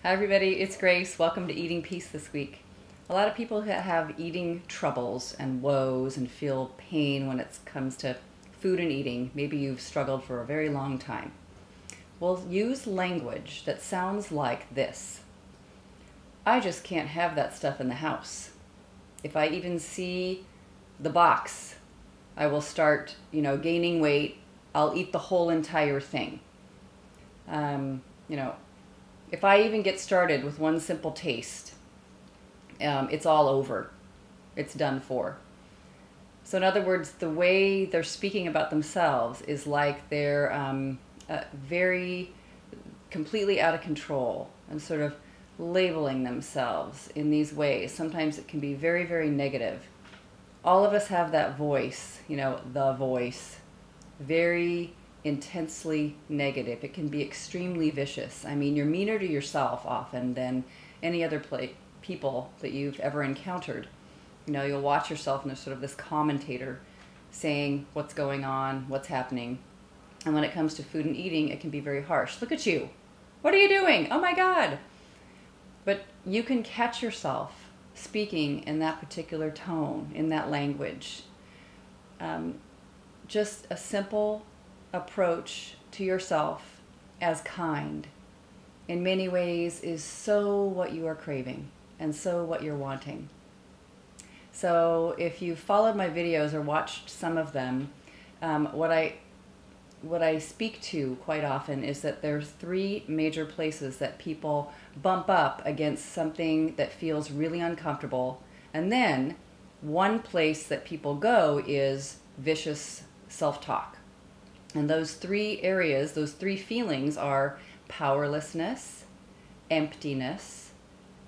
Hi everybody, it's Grace. Welcome to Eating Peace this week. A lot of people have eating troubles and woes and feel pain when it comes to food and eating. Maybe you've struggled for a very long time. We'll use language that sounds like this. I just can't have that stuff in the house. If I even see the box, I will start, gaining weight. I'll eat the whole entire thing. If I even get started with one simple taste, it's all over. It's done for. So in other words, the way they're speaking about themselves is like they're very completely out of control and sort of labeling themselves in these ways. Sometimes it can be very, very negative. All of us have that voice, the voice, very intensely negative. It can be extremely vicious. I mean, you're meaner to yourself often than any other people that you've ever encountered. You'll watch yourself and there's sort of this commentator saying what's going on, what's happening. And when it comes to food and eating, it can be very harsh. Look at you. What are you doing? Oh my God. But you can catch yourself speaking in that particular tone, in that language. Just a simple approach to yourself as kind in many ways is so what you are craving and so what you're wanting. So if you've followed my videos or watched some of them, what I speak to quite often is that there's three major places that people bump up against something that feels really uncomfortable, and then one place that people go is vicious self-talk. And those three areas, those three feelings are powerlessness, emptiness,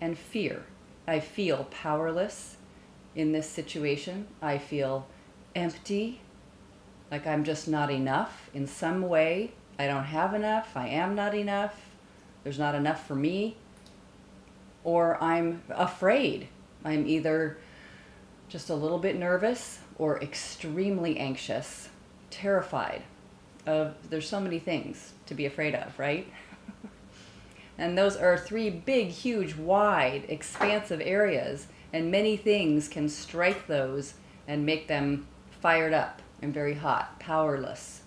and fear. I feel powerless in this situation. I feel empty, like I'm just not enough in some way. I don't have enough. I am not enough. There's not enough for me. Or I'm afraid. I'm either just a little bit nervous or extremely anxious, terrified. There's so many things to be afraid of, right? And those are three big, huge, wide, expansive areas, and many things can strike those and make them fired up and very hot, powerless,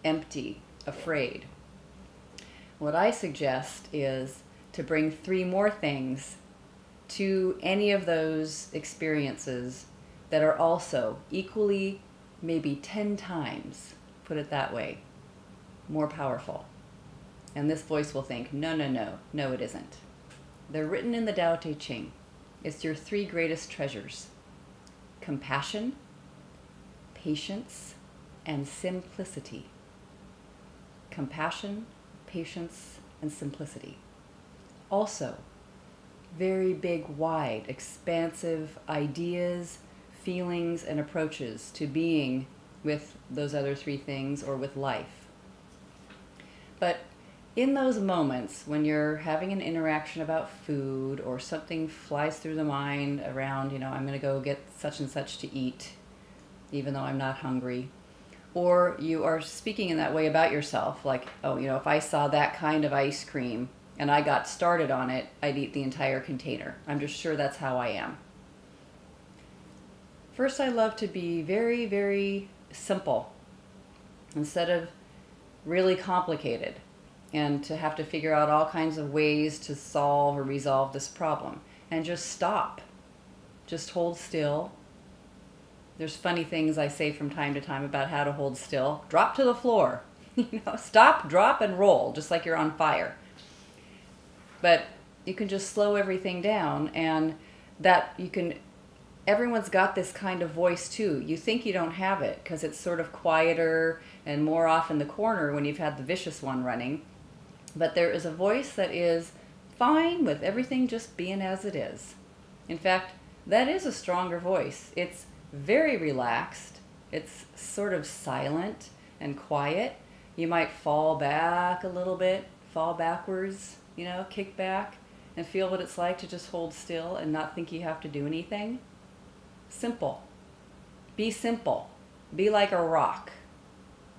empty, afraid. What I suggest is to bring three more things to any of those experiences that are also equally, maybe 10 times, put it that way, more powerful. And this voice will think, no, no, no, no, it isn't. They're written in the Tao Te Ching. It's your three greatest treasures: compassion, patience, and simplicity. Compassion, patience, and simplicity. Also, very big, wide, expansive ideas, feelings, and approaches to being with those other three things or with life. But in those moments when you're having an interaction about food or something flies through the mind around, I'm going to go get such and such to eat, even though I'm not hungry, or you are speaking in that way about yourself, like, oh, if I saw that kind of ice cream and I got started on it, I'd eat the entire container. I'm just sure that's how I am. First, I love to be very, very simple instead of really complicated and to have to figure out all kinds of ways to solve or resolve this problem. And just stop. Just hold still. There's funny things I say from time to time about how to hold still. Drop to the floor. Stop, drop, and roll, just like you're on fire. But you can just slow everything down, and that you can, everyone's got this kind of voice too. You think you don't have it because it's sort of quieter and more off in the corner when you've had the vicious one running. But there is a voice that is fine with everything just being as it is. In fact, that is a stronger voice. It's very relaxed. It's sort of silent and quiet. You might fall back a little bit, fall backwards, kick back and feel what it's like to just hold still and not think you have to do anything. Simple. Be simple. Be like a rock.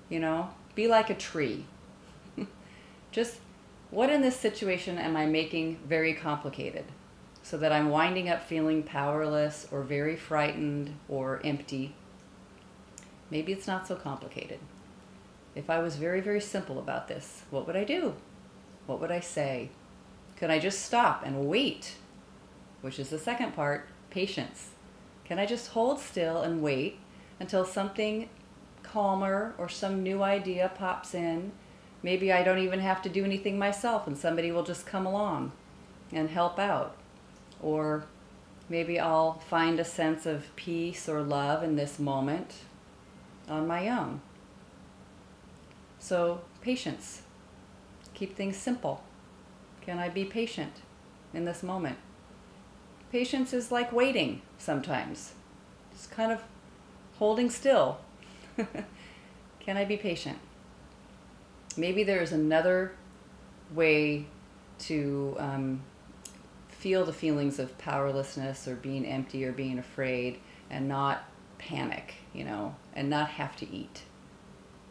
Be like a tree. Just What in this situation am I making very complicated so that I'm winding up feeling powerless or very frightened or empty? Maybe it's not so complicated. If I was very, very simple about this, what would I do? What would I say? Could I just stop and wait? Which is the second part, patience. Can I just hold still and wait until something calmer or some new idea pops in? Maybe I don't even have to do anything myself and somebody will just come along and help out. Or maybe I'll find a sense of peace or love in this moment on my own. So, patience. Keep things simple. Can I be patient in this moment? Patience is like waiting sometimes. Just kind of holding still. Can I be patient? Maybe there's another way to feel the feelings of powerlessness or being empty or being afraid and not panic, and not have to eat.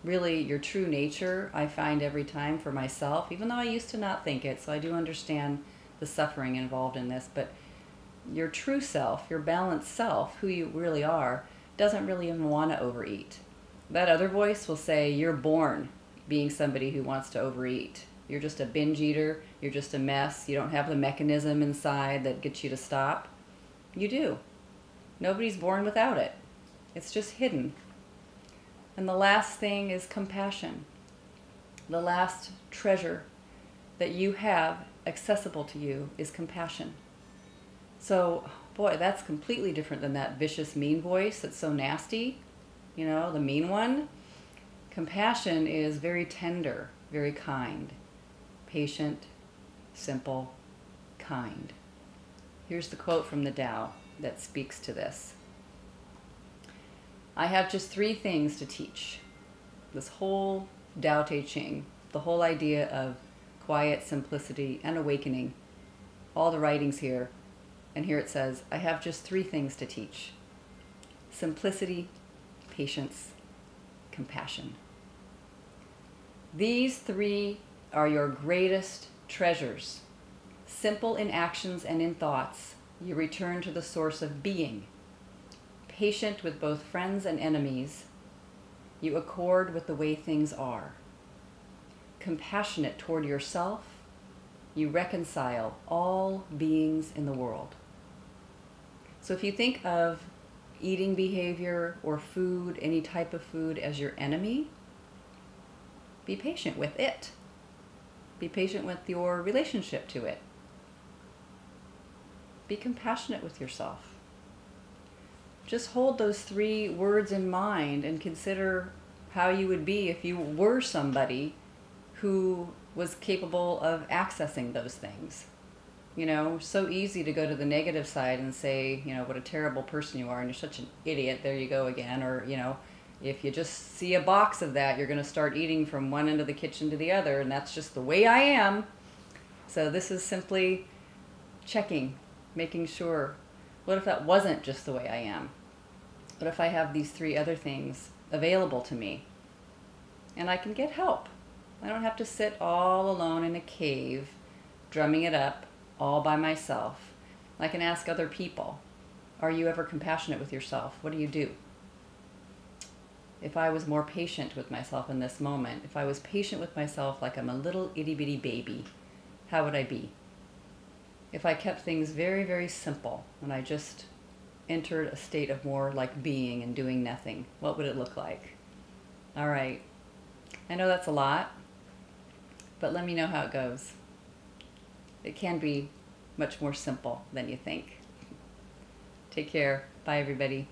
Really, your true nature, I find every time for myself, even though I used to not think it, so I do understand the suffering involved in this, but your true self, your balanced self, who you really are, doesn't really even want to overeat. That other voice will say, you're born being somebody who wants to overeat. You're just a binge eater, you're just a mess, you don't have the mechanism inside that gets you to stop. You do. Nobody's born without it. It's just hidden. And the last thing is compassion. The last treasure that you have accessible to you is compassion. So, boy, that's completely different than that vicious, mean voice that's so nasty, the mean one. Compassion is very tender, very kind, patient, simple, kind. Here's the quote from the Tao that speaks to this. I have just 3 things to teach. This whole Tao Te Ching, the whole idea of quiet, simplicity, and awakening, all the writings here, and here it says, I have just 3 things to teach. Simplicity, patience, compassion. These 3 are your greatest treasures. Simple in actions and in thoughts, you return to the source of being. Patient with both friends and enemies, you accord with the way things are. Compassionate toward yourself, you reconcile all beings in the world. So if you think of eating behavior or food, any type of food, as your enemy, be patient with it. Be patient with your relationship to it. Be compassionate with yourself. Just hold those 3 words in mind and consider how you would be if you were somebody who was capable of accessing those things. So easy to go to the negative side and say, what a terrible person you are and you're such an idiot, there you go again. Or, if you just see a box of that, you're going to start eating from one end of the kitchen to the other, and that's just the way I am. So this is simply checking, making sure, what if that wasn't just the way I am? What if I have these 3 other things available to me? And I can get help. I don't have to sit all alone in a cave, drumming it up all by myself. I can ask other people, are you ever compassionate with yourself? What do you do? If I was more patient with myself in this moment, if I was patient with myself like I'm a little itty-bitty baby, how would I be? If I kept things very, very simple and I just entered a state of more like being and doing nothing, what would it look like? All right. I know that's a lot, but let me know how it goes. It can be much more simple than you think. Take care. Bye, everybody.